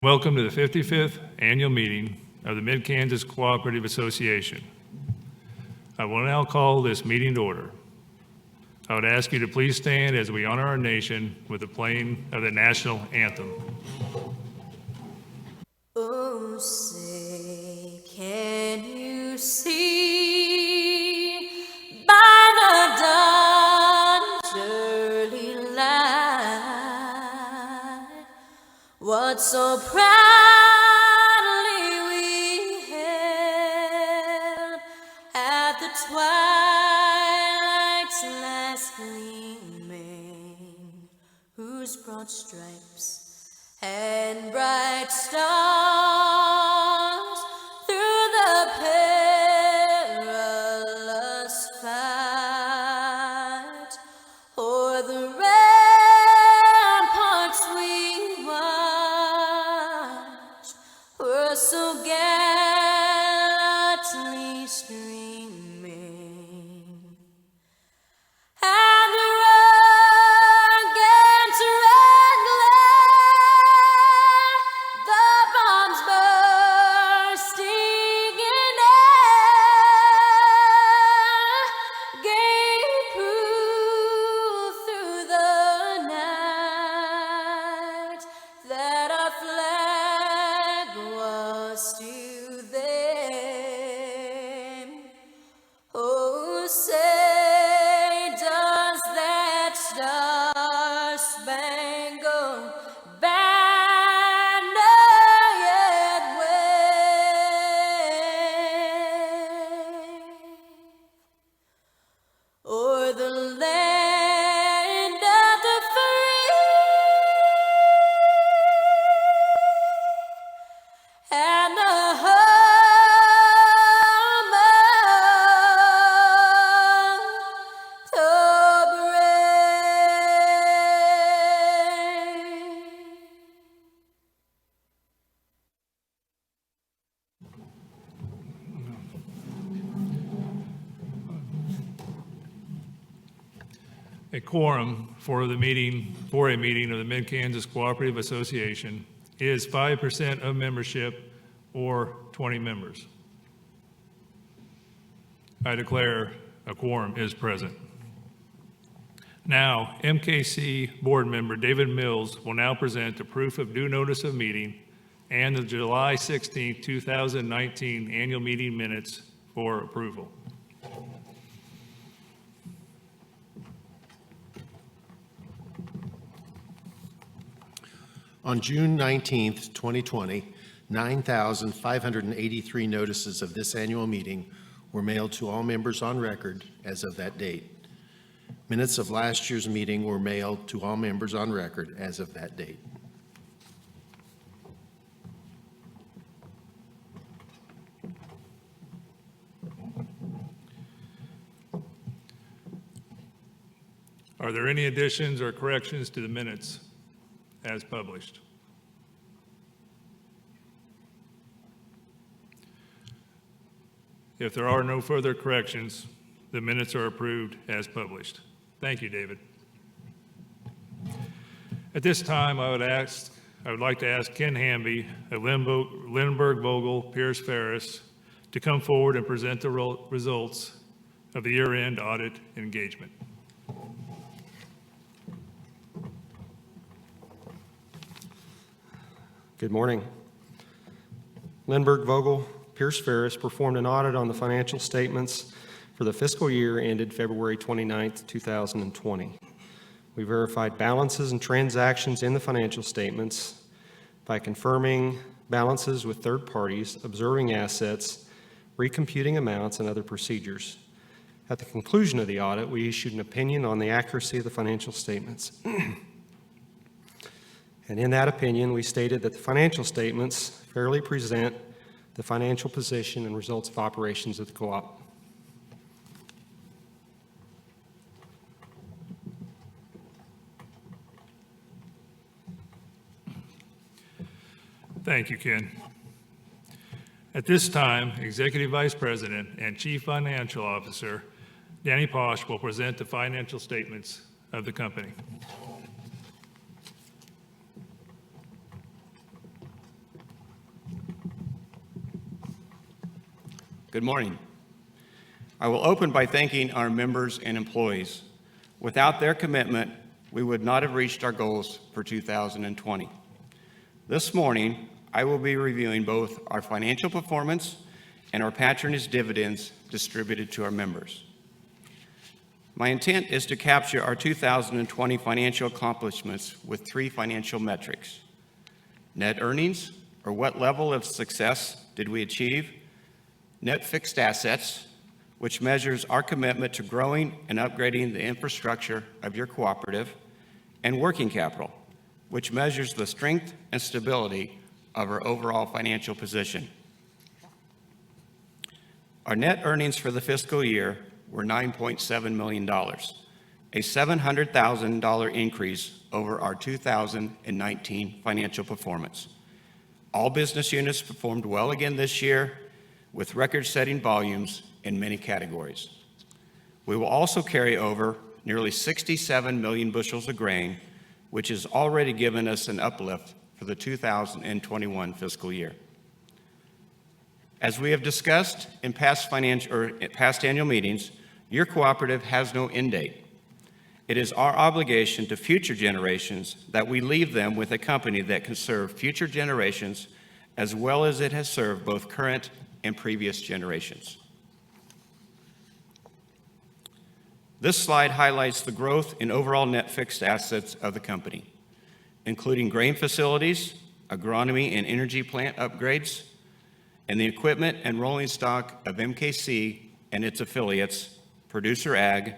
Welcome to the 55th Annual Meeting of the Mid-Kansas Cooperative Association. I will now call this meeting to order. I would ask you to please stand as we honor our nation with the playing of the national anthem. Oh, say, can you see by the dawn's early light what so proudly we hailed at the twilight's last gleaming, whose broad stripes and bright stars through the perilous fight o'er the ramparts we watched were so gallantly streaming. And the rugged red glare, the bombs bursting in air, gave proof through the night that our flag was still there. Oh, say, does that star-spangled banner yet wave o'er the land of the free and the home of the brave? A quorum for a meeting of the Mid-Kansas Cooperative Association is 5% of membership or 20 members. I declare a quorum is present. Now, MKC board member David Mills will now present the proof of due notice of meeting and the July 16, 2019 annual meeting minutes for approval. On June 19th, 2020, 9,583 notices of this annual meeting were mailed to all members on record as of that date. Minutes of last year's meeting were mailed to all members on record as of that date. Are there any additions or corrections to the minutes as published? If there are no further corrections, the minutes are approved as published. Thank you, David. At this time, I would like to ask Ken Hamby of Lindbergh Vogel Pierce Ferris to come forward and present the results of the year-end audit engagement. Good morning. Lindbergh Vogel Pierce Ferris performed an audit on the financial statements for the fiscal year ended February 29, 2020. We verified balances and transactions in the financial statements by confirming balances with third parties, observing assets, recomputing amounts, and other procedures. At the conclusion of the audit, we issued an opinion on the accuracy of the financial statements. And in that opinion, we stated that the financial statements fairly present the financial position and results of operations of the co-op. Thank you, Ken. At this time, Executive Vice President and Chief Financial Officer Danny Posh will present the financial statements of the company. Good morning. I will open by thanking our members and employees. Without their commitment, we would not have reached our goals for 2020. This morning, I will be reviewing both our financial performance and our patronage dividends distributed to our members. My intent is to capture our 2020 financial accomplishments with three financial metrics: net earnings, or what level of success did we achieve; net fixed assets, which measures our commitment to growing and upgrading the infrastructure of your cooperative; and working capital, which measures the strength and stability of our overall financial position. Our net earnings for the fiscal year were $9.7 million, a $700,000 increase over our 2019 financial performance. All business units performed well again this year, with record-setting volumes in many categories. We will also carry over nearly 67 million bushels of grain, which has already given us an uplift for the 2021 fiscal year. As we have discussed in past annual meetings, your cooperative has no end date. It is our obligation to future generations that we leave them with a company that can serve future generations as well as it has served both current and previous generations. This slide highlights the growth in overall net fixed assets of the company, including grain facilities, agronomy and energy plant upgrades, and the equipment and rolling stock of MKC and its affiliates, Producer Ag,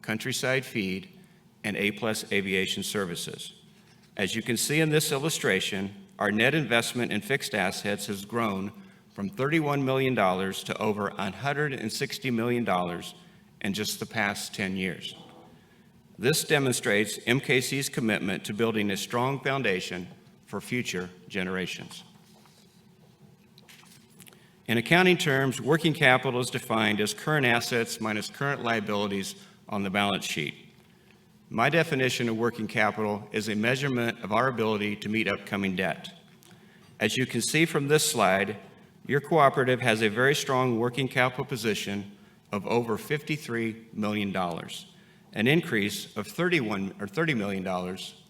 Countryside Feed, and A-Plus Aviation Services. As you can see in this illustration, our net investment in fixed assets has grown from $31 million to over $160 million in just the past 10 years. This demonstrates MKC's commitment to building a strong foundation for future generations. In accounting terms, working capital is defined as current assets minus current liabilities on the balance sheet. My definition of working capital is a measurement of our ability to meet upcoming debt. As you can see from this slide, your cooperative has a very strong working capital position of over $53 million, an increase of $30 million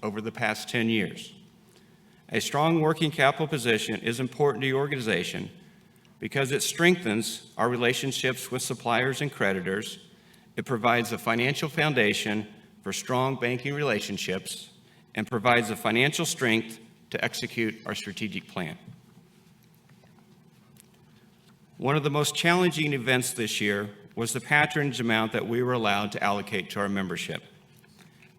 over the past 10 years. A strong working capital position is important to your organization because it strengthens our relationships with suppliers and creditors. It provides a financial foundation for strong banking relationships and provides the financial strength to execute our strategic plan. One of the most challenging events this year was the patronage amount that we were allowed to allocate to our membership.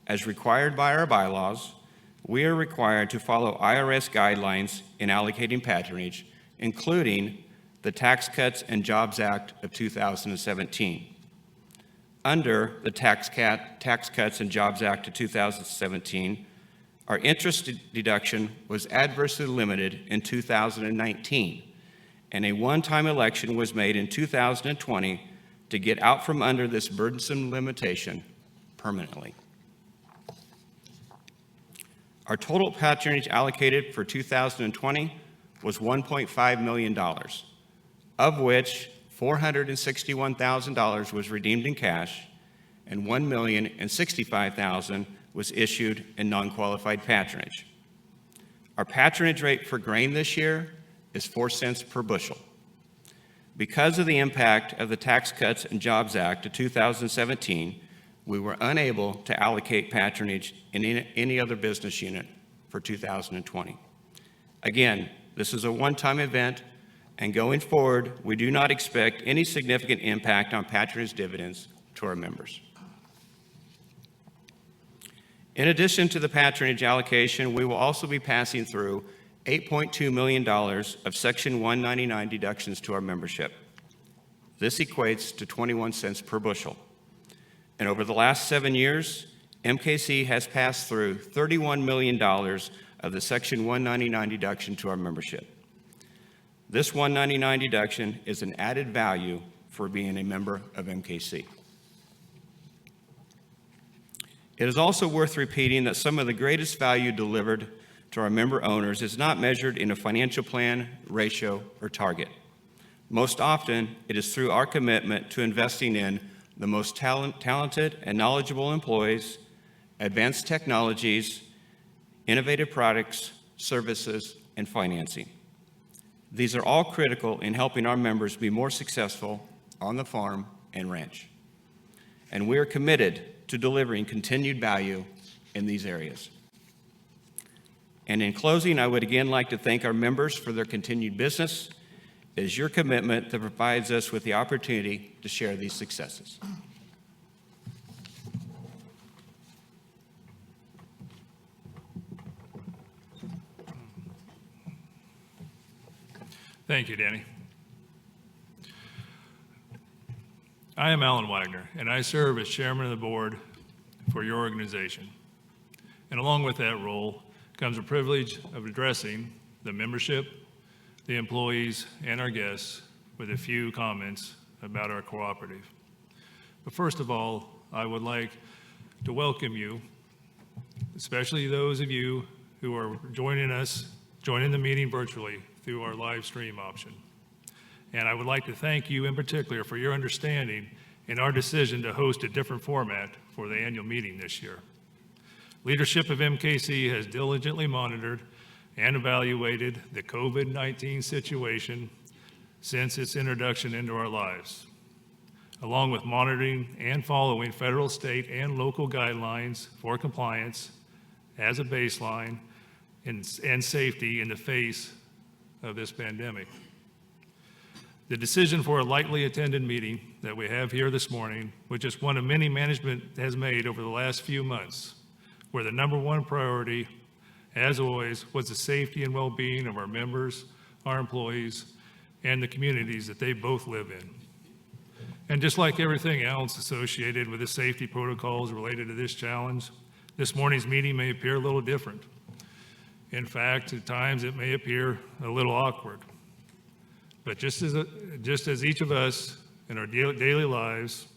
As required by our bylaws, we are required to follow IRS guidelines in allocating patronage, including the Tax Cuts and Jobs Act of 2017. Under the Tax Cuts and Jobs Act of 2017, our interest deduction was adversely limited in 2019, and a one-time election was made in 2020 to get out from under this burdensome limitation permanently. Our total patronage allocated for 2020 was $1.5 million, of which $461,000 was redeemed in cash and $1,065,000 was issued in non-qualified patronage. Our patronage rate for grain this year is 4 cents per bushel. Because of the impact of the Tax Cuts and Jobs Act of 2017, we were unable to allocate patronage in any other business unit for 2020. Again, this is a one-time event, and going forward, we do not expect any significant impact on patronage dividends to our members. In addition to the patronage allocation, we will also be passing through $8.2 million of Section 199 deductions to our membership. This equates to 21 cents per bushel. And over the last 7 years, MKC has passed through $31 million of the Section 199 deduction to our membership. This 199 deduction is an added value for being a member of MKC. It is also worth repeating that some of the greatest value delivered to our member owners is not measured in a financial plan, ratio, or target, Most often, it is through our commitment to investing in the most talented and knowledgeable employees, advanced technologies, innovative products, services, and financing. These are all critical in helping our members be more successful on the farm and ranch. And we are committed to delivering continued value in these areas. And in closing, I would again like to thank our members for their continued business. It is your commitment that provides us with the opportunity to share these successes. Thank you, Danny. I am Alan Wagner, and I serve as chairman of the board for your organization. And along with that role comes the privilege of addressing the membership, the employees, and our guests with a few comments about our cooperative. But first of all, I would like to welcome you, especially those of you who are joining the meeting virtually through our live stream option. And I would like to thank you in particular for your understanding in our decision to host a different format for the annual meeting this year. Leadership of MKC has diligently monitored and evaluated the COVID-19 situation since its introduction into our lives, along with monitoring and following federal, state, and local guidelines for compliance as a baseline and safety in the face of this pandemic. The decision for a lightly attended meeting that we have here this morning, which is one of many management has made over the last few months, where the number one priority, as always, was the safety and well-being of our members, our employees, and the communities that they both live in. And just like everything else associated with the safety protocols related to this challenge, this morning's meeting may appear a little different. In fact, at times it may appear a little awkward. But just as each of us in our daily lives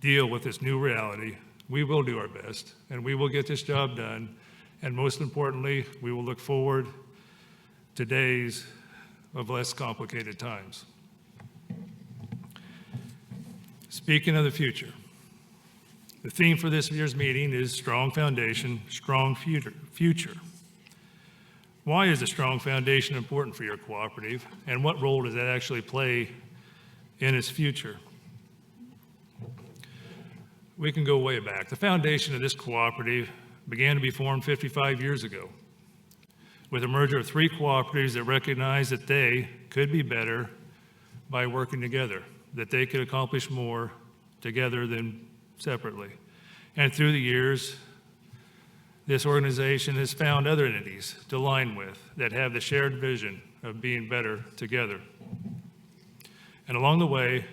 deal with this new reality, we will do our best, and we will get this job done. And most importantly, we will look forward to days of less complicated times. Speaking of the future, the theme for this year's meeting is Strong Foundation, Strong Future. Why is a strong foundation important for your cooperative, and what role does that actually play in its future? We can go way back. The foundation of this cooperative began to be formed 55 years ago with a merger of three cooperatives that recognized that they could be better by working together, that they could accomplish more together than separately. And through the years, this organization has found other entities to align with that have the shared vision of being better together. And along the way,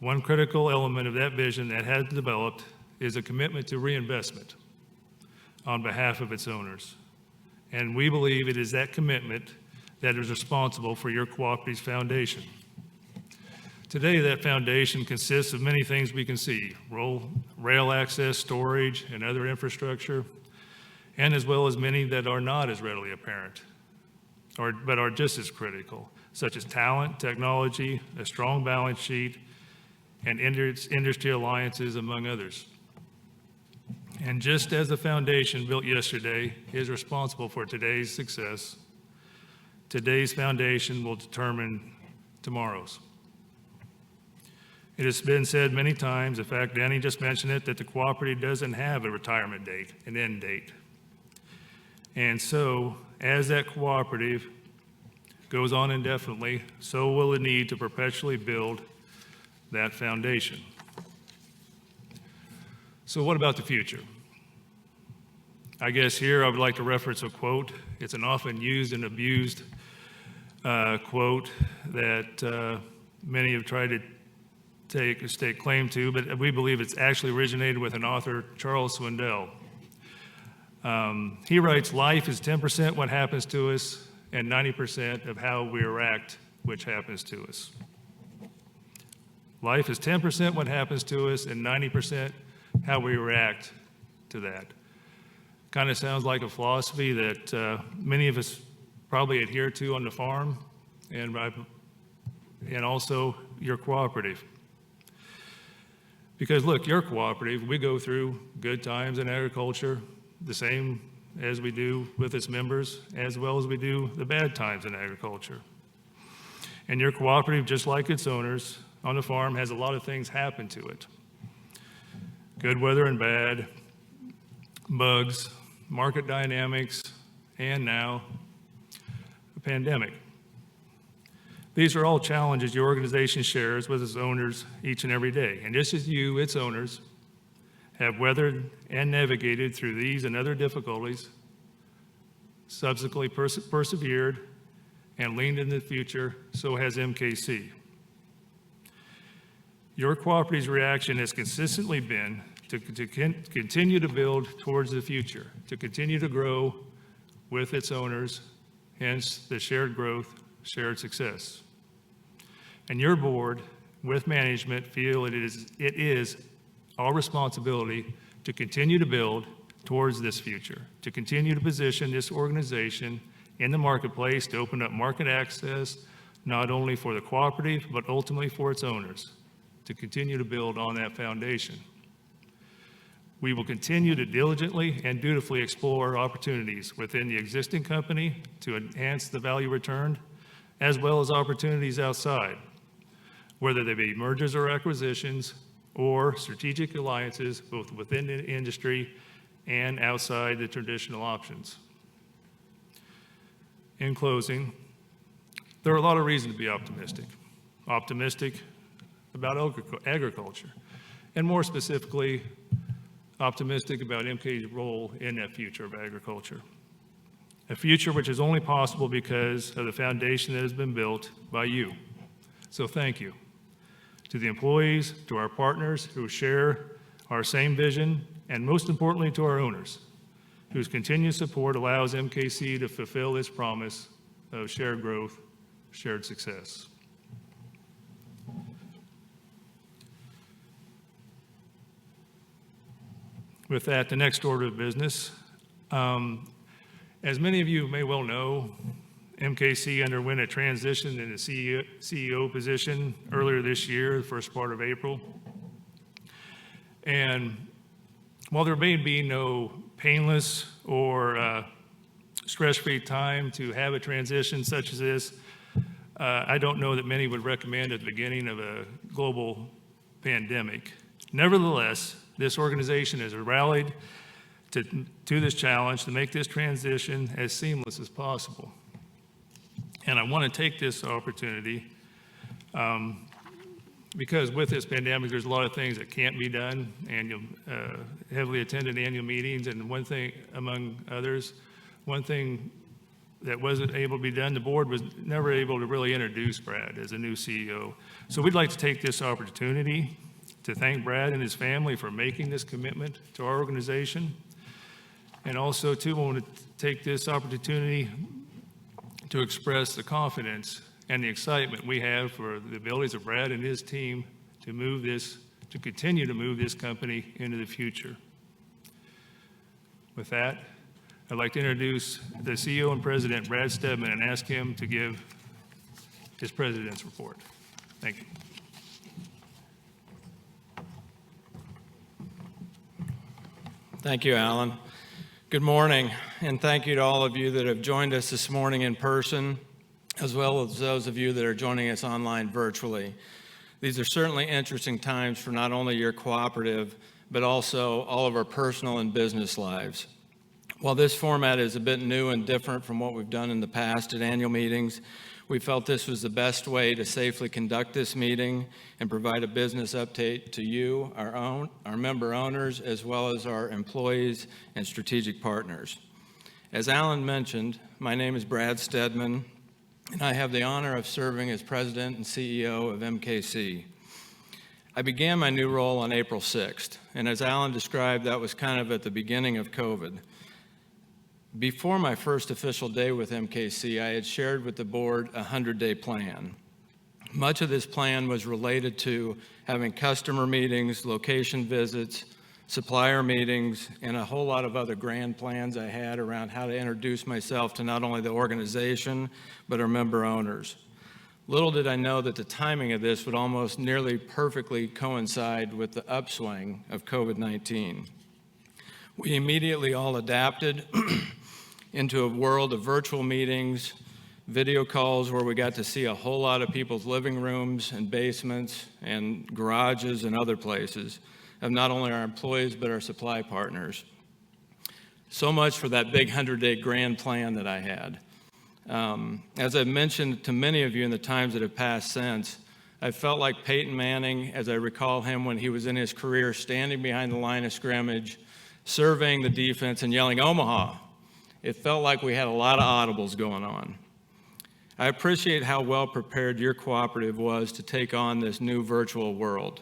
one critical element of that vision that has developed is a commitment to reinvestment on behalf of its owners. And we believe it is that commitment that is responsible for your cooperative's foundation. Today, that foundation consists of many things we can see: rail access, storage, and other infrastructure, and as well as many that are not as readily apparent, but are just as critical, such as talent, technology, a strong balance sheet, and industry alliances, among others. And just as the foundation built yesterday is responsible for today's success, today's foundation will determine tomorrow's. It has been said many times, in fact, Danny just mentioned it, that the cooperative doesn't have a retirement date, an end date. And so, as that cooperative goes on indefinitely, so will the need to perpetually build that foundation. So what about the future? I guess here I would like to reference a quote. It's an often used and abused quote that many have tried to stake claim to, but we believe it's actually originated with an author, Charles Swindoll. He writes, "Life is 10% what happens to us and 90% of how we react, which happens to us." Life is 10% what happens to us and 90% how we react to that. Kind of sounds like a philosophy that many of us probably adhere to on the farm, and and also your cooperative. Because look, your cooperative, we go through good times in agriculture, the same as we do with its members, as well as we do the bad times in agriculture. And your cooperative, just like its owners on the farm, has a lot of things happen to it. Good weather and bad, bugs, market dynamics, and now a pandemic. These are all challenges your organization shares with its owners each and every day. And just as you, its owners, have weathered and navigated through these and other difficulties, subsequently persevered and leaned into the future, so has MKC. Your cooperative's reaction has consistently been to continue to build towards the future, to continue to grow with its owners, hence the shared growth, shared success. And your board, with management, feel it is our responsibility to continue to build towards this future, to continue to position this organization in the marketplace, to open up market access, not only for the cooperative, but ultimately for its owners, to continue to build on that foundation. We will continue to diligently and dutifully explore opportunities within the existing company to enhance the value returned, as well as opportunities outside, whether they be mergers or acquisitions or strategic alliances, both within the industry and outside the traditional options. In closing, there are a lot of reasons to be optimistic. Optimistic about agriculture, and more specifically, optimistic about MK's role in that future of agriculture. A future which is only possible because of the foundation that has been built by you. So thank you. To the employees, to our partners who share our same vision, and most importantly to our owners, whose continued support allows MKC to fulfill its promise of shared growth, shared success. With that, the next order of business. As many of you may well know, MKC underwent a transition in the CEO position earlier this year, the first part of April. And while there may be no painless or stress-free time to have a transition such as this, I don't know that many would recommend at the beginning of a global pandemic. Nevertheless, this organization has rallied to this challenge to make this transition as seamless as possible. And I want to take this opportunity because with this pandemic, there's a lot of things that can't be done, and you'll heavily attended annual meetings, and one thing, among others, one thing that wasn't able to be done, the board was never able to really introduce Brad as a new CEO. So we'd like to take this opportunity to thank Brad and his family for making this commitment to our organization. And also, too, I want to take this opportunity to express the confidence and the excitement we have for the abilities of Brad and his team to continue to move this company into the future. With that, I'd like to introduce the CEO and President, Brad Stedman, and ask him to give his President's report. Thank you. Thank you, Alan. Good morning, and thank you to all of you that have joined us this morning in person, as well as those of you that are joining us online virtually. These are certainly interesting times for not only your cooperative, but also all of our personal and business lives. While this format is a bit new and different from what we've done in the past at annual meetings, we felt this was the best way to safely conduct this meeting and provide a business update to you, our member owners, as well as our employees and strategic partners. As Alan mentioned, my name is Brad Stedman, and I have the honor of serving as President and CEO of MKC. I began my new role on April 6th, and as Alan described, that was kind of at the beginning of COVID. Before my first official day with MKC, I had shared with the board a 100-day plan. Much of this plan was related to having customer meetings, location visits, supplier meetings, and a whole lot of other grand plans I had around how to introduce myself to not only the organization, but our member owners. Little did I know that the timing of this would almost nearly perfectly coincide with the upswing of COVID-19. We immediately all adapted into a world of virtual meetings, video calls where we got to see a whole lot of people's living rooms and basements and garages and other places of not only our employees but our supply partners. So much for that big 100-day grand plan that I had. As I've mentioned to many of you in the times that have passed since, I felt like Peyton Manning, as I recall him when he was in his career, standing behind the line of scrimmage, surveying the defense and yelling, "Omaha." It felt like we had a lot of audibles going on. I appreciate how well prepared your cooperative was to take on this new virtual world.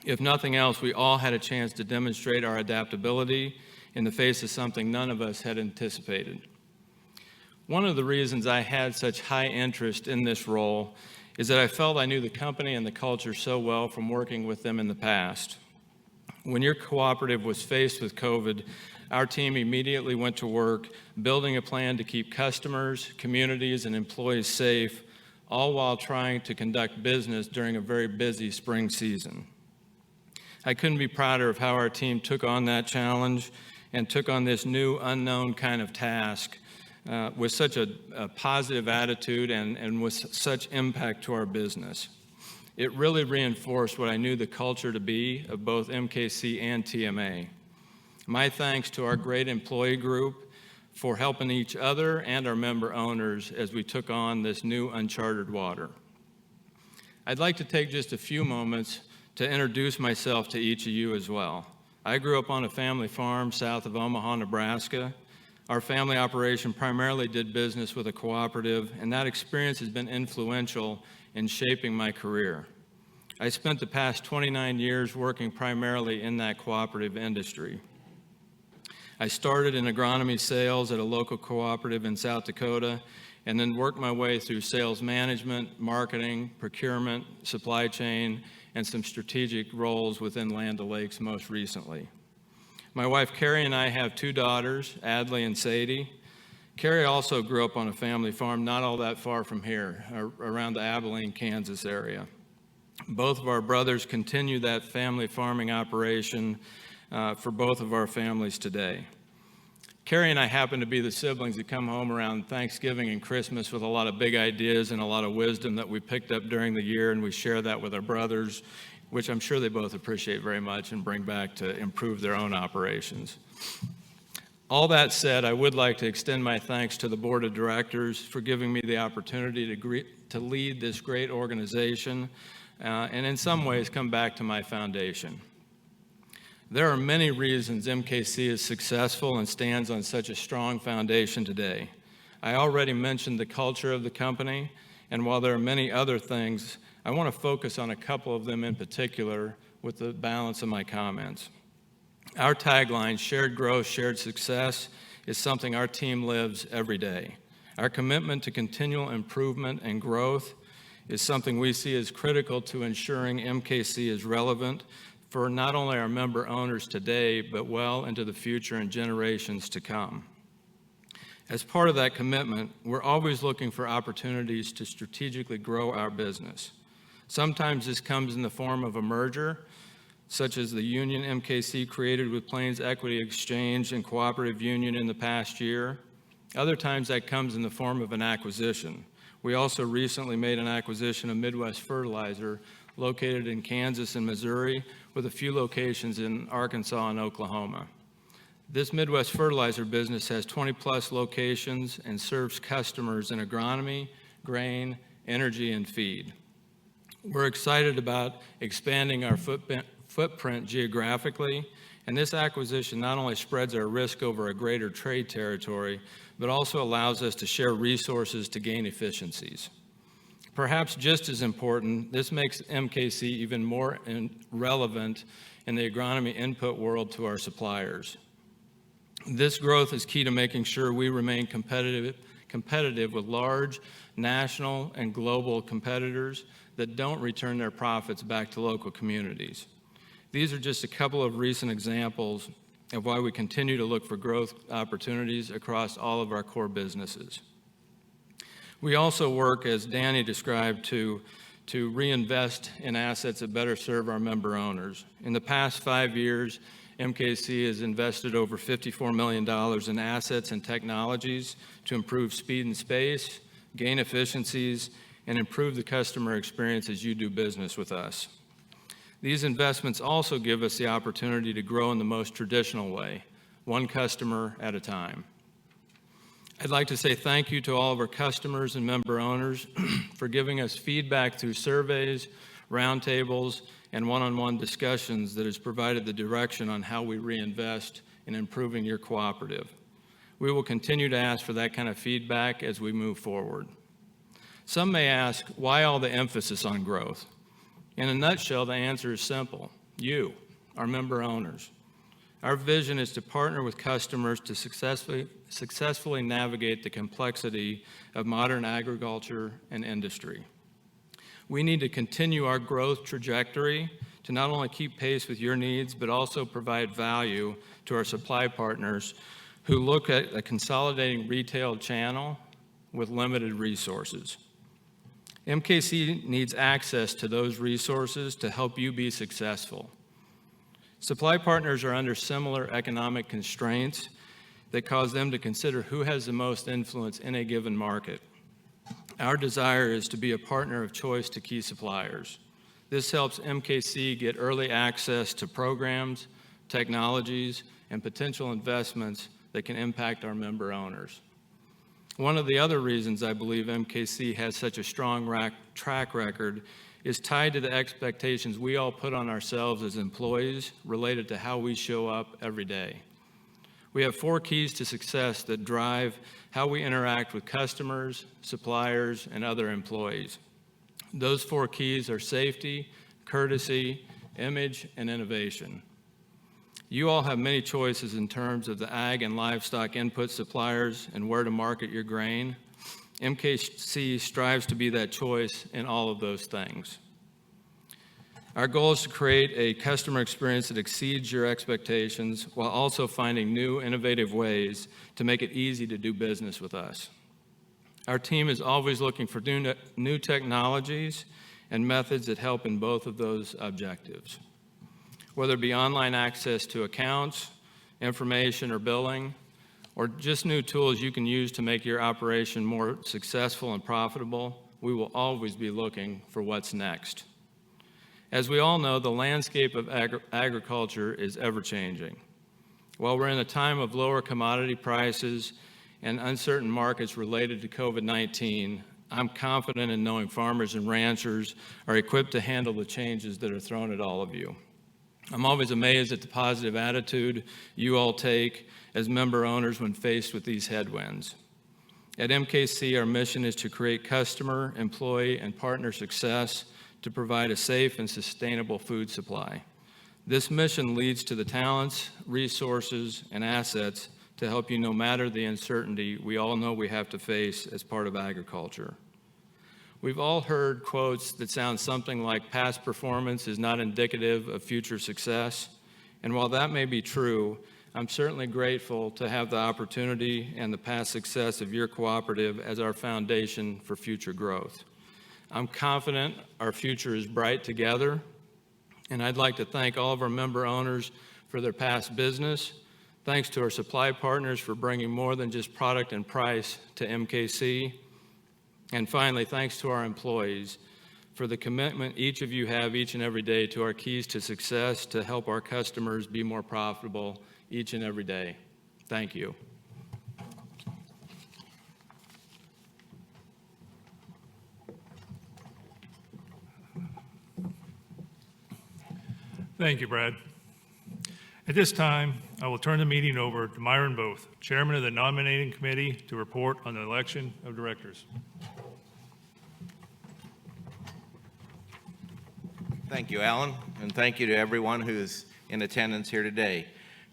If nothing else, we all had a chance to demonstrate our adaptability in the face of something none of us had anticipated. One of the reasons I had such high interest in this role is that I felt I knew the company and the culture so well from working with them in the past. When your cooperative was faced with COVID, our team immediately went to work building a plan to keep customers, communities, and employees safe, all while trying to conduct business during a very busy spring season. I couldn't be prouder of how our team took on that challenge and took on this new unknown kind of task with such a positive attitude and with such impact to our business. It really reinforced what I knew the culture to be of both MKC and TMA. My thanks to our great employee group for helping each other and our member owners as we took on this new uncharted water. I'd like to take just a few moments to introduce myself to each of you as well. I grew up on a family farm south of Omaha, Nebraska. Our family operation primarily did business with a cooperative, and that experience has been influential in shaping my career. I spent the past 29 years working primarily in that cooperative industry. I started in agronomy sales at a local cooperative in South Dakota, and then worked my way through sales management, marketing, procurement, supply chain, and some strategic roles within Land O'Lakes most recently. My wife Carrie and I have two daughters, Adley and Sadie. Carrie also grew up on a family farm not all that far from here, around the Abilene, Kansas area. Both of our brothers continue that family farming operation for both of our families today. Carrie and I happen to be the siblings that come home around Thanksgiving and Christmas with a lot of big ideas and a lot of wisdom that we picked up during the year, and we share that with our brothers, which I'm sure they both appreciate very much and bring back to improve their own operations. All that said, I would like to extend my thanks to the Board of Directors for giving me the opportunity to lead this great organization and in some ways come back to my foundation. There are many reasons MKC is successful and stands on such a strong foundation today. I already mentioned the culture of the company, and while there are many other things, I want to focus on a couple of them in particular with the balance of my comments. Our tagline, "Shared Growth, Shared Success," is something our team lives every day. Our commitment to continual improvement and growth is something we see as critical to ensuring MKC is relevant for not only our member owners today, but well into the future and generations to come. As part of that commitment, we're always looking for opportunities to strategically grow our business. Sometimes this comes in the form of a merger, such as the union MKC created with Plains Equity Exchange and Cooperative Union in the past year. Other times that comes in the form of an acquisition. We also recently made an acquisition of Midwest Fertilizer, located in Kansas and Missouri, with a few locations in Arkansas and Oklahoma. This Midwest Fertilizer business has 20-plus locations and serves customers in agronomy, grain, energy, and feed. We're excited about expanding our footprint geographically, and this acquisition not only spreads our risk over a greater trade territory, but also allows us to share resources to gain efficiencies. Perhaps just as important, this makes MKC even more relevant in the agronomy input world to our suppliers. This growth is key to making sure we remain competitive with large national and global competitors that don't return their profits back to local communities. These are just a couple of recent examples of why we continue to look for growth opportunities across all of our core businesses. We also work, as Danny described, to reinvest in assets that better serve our member owners. In the past 5 years, MKC has invested over $54 million in assets and technologies to improve speed and space, gain efficiencies, and improve the customer experience as you do business with us. These investments also give us the opportunity to grow in the most traditional way, one customer at a time. I'd like to say thank you to all of our customers and member owners for giving us feedback through surveys, roundtables, and one-on-one discussions that has provided the direction on how we reinvest in improving your cooperative. We will continue to ask for that kind of feedback as we move forward. Some may ask, why all the emphasis on growth? In a nutshell, the answer is simple. You, our member owners. Our vision is to partner with customers to successfully navigate the complexity of modern agriculture and industry. We need to continue our growth trajectory to not only keep pace with your needs, but also provide value to our supply partners who look at a consolidating retail channel with limited resources. MKC needs access to those resources to help you be successful. Supply partners are under similar economic constraints that cause them to consider who has the most influence in a given market. Our desire is to be a partner of choice to key suppliers. This helps MKC get early access to programs, technologies, and potential investments that can impact our member owners. One of the other reasons I believe MKC has such a strong track record is tied to the expectations we all put on ourselves as employees related to how we show up every day. We have 4 keys to success that drive how we interact with customers, suppliers, and other employees. Those 4 keys are safety, courtesy, image, and innovation. You all have many choices in terms of the ag and livestock input suppliers and where to market your grain. MKC strives to be that choice in all of those things. Our goal is to create a customer experience that exceeds your expectations while also finding new, innovative ways to make it easy to do business with us. Our team is always looking for new technologies and methods that help in both of those objectives. Whether it be online access to accounts, information, or billing, or just new tools you can use to make your operation more successful and profitable, we will always be looking for what's next. As we all know, the landscape of agriculture is ever-changing. While we're in a time of lower commodity prices and uncertain markets related to COVID-19, I'm confident in knowing farmers and ranchers are equipped to handle the changes that are thrown at all of you. I'm always amazed at the positive attitude you all take as member owners when faced with these headwinds. At MKC, our mission is to create customer, employee, and partner success to provide a safe and sustainable food supply. This mission leads to the talents, resources, and assets to help you no matter the uncertainty we all know we have to face as part of agriculture. We've all heard quotes that sound something like past performance is not indicative of future success, and while that may be true, I'm certainly grateful to have the opportunity and the past success of your cooperative as our foundation for future growth. I'm confident our future is bright together, and I'd like to thank all of our member owners for their past business. Thanks to our supply partners for bringing more than just product and price to MKC. And finally, thanks to our employees for the commitment each of you have each and every day to our keys to success to help our customers be more profitable each and every day. Thank you. Thank you, Brad. At this time, I will turn the meeting over to Myron Both, Chairman of the Nominating Committee, to report on the election of directors. Thank you, Alan, and thank you to everyone who's in attendance here today.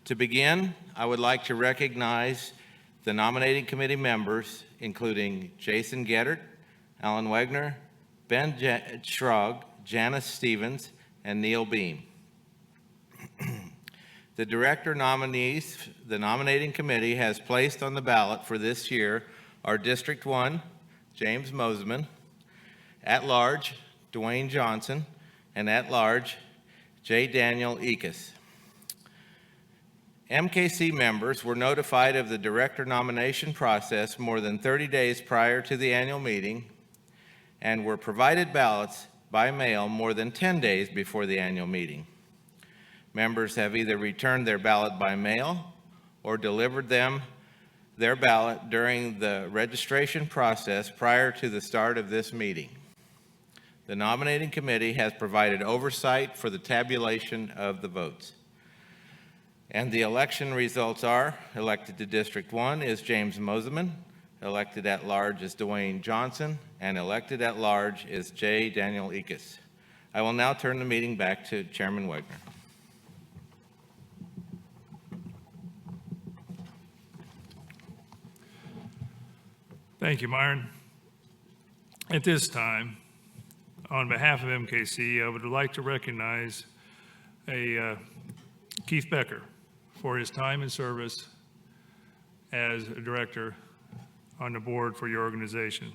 To begin, I would like to recognize the nominating committee members, including Jason Geddert, Alan Wegner, Ben Schrug, Janice Stevens, and Neil Beam. The director nominees the nominating committee has placed on the ballot for this year are District 1, James Mosman, at-large Dwayne Johnson, and at-large J. Daniel Ekus. MKC members were notified of the director nomination process more than 30 days prior to the annual meeting and were provided ballots by mail more than 10 days before the annual meeting. Members have either returned their ballot by mail or delivered their ballot during the registration process prior to the start of this meeting. The nominating committee has provided oversight for the tabulation of the votes. And the election results are: elected to District 1 is James Mosman, elected at large is Dwayne Johnson, and elected at large is J. Daniel Ekus. I will now turn the meeting back to Chairman Wegner. Thank you, Myron. At this time, on behalf of MKC, I would like to recognize Keith Becker for his time and service as a director on the board for your organization.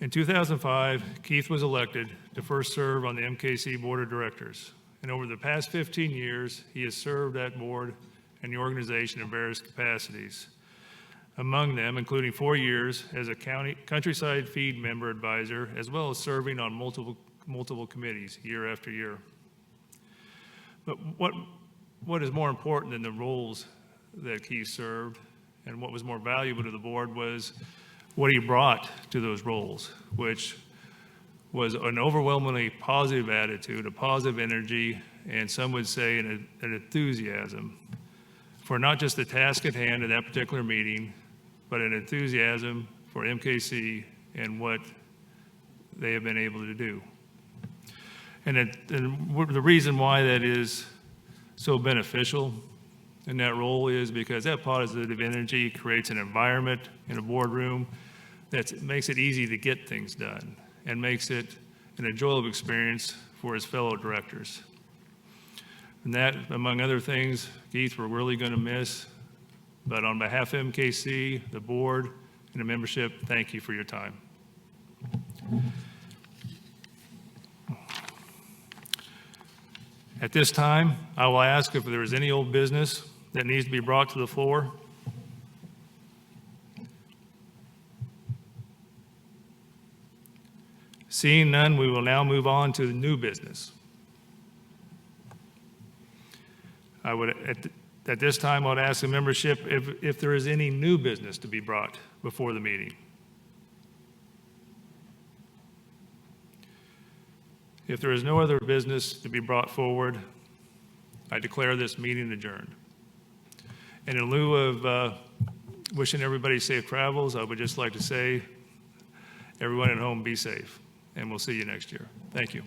In 2005, Keith was elected to first serve on the MKC Board of Directors. And over the past 15 years, he has served that board and the organization in various capacities. Among them, including 4 years as a countryside feed member advisor, as well as serving on multiple committees year after year. But what is more important than the roles that Keith served and what was more valuable to the board was what he brought to those roles, which was an overwhelmingly positive attitude, a positive energy, and some would say an enthusiasm for not just the task at hand at that particular meeting, but an enthusiasm for MKC and what they have been able to do. And the reason why that is so beneficial in that role is because that positive energy creates an environment in a boardroom that makes it easy to get things done and makes it an enjoyable experience for his fellow directors. And that, among other things, Keith, we're really going to miss. But on behalf of MKC, the board, and the membership, thank you for your time. At this time, I will ask if there is any old business that needs to be brought to the floor. Seeing none, we will now move on to the new business. At this time, I would ask the membership if there is any new business to be brought before the meeting. If there is no other business to be brought forward, I declare this meeting adjourned. And in lieu of wishing everybody safe travels, I would just like to say, everyone at home, be safe, and we'll see you next year. Thank you.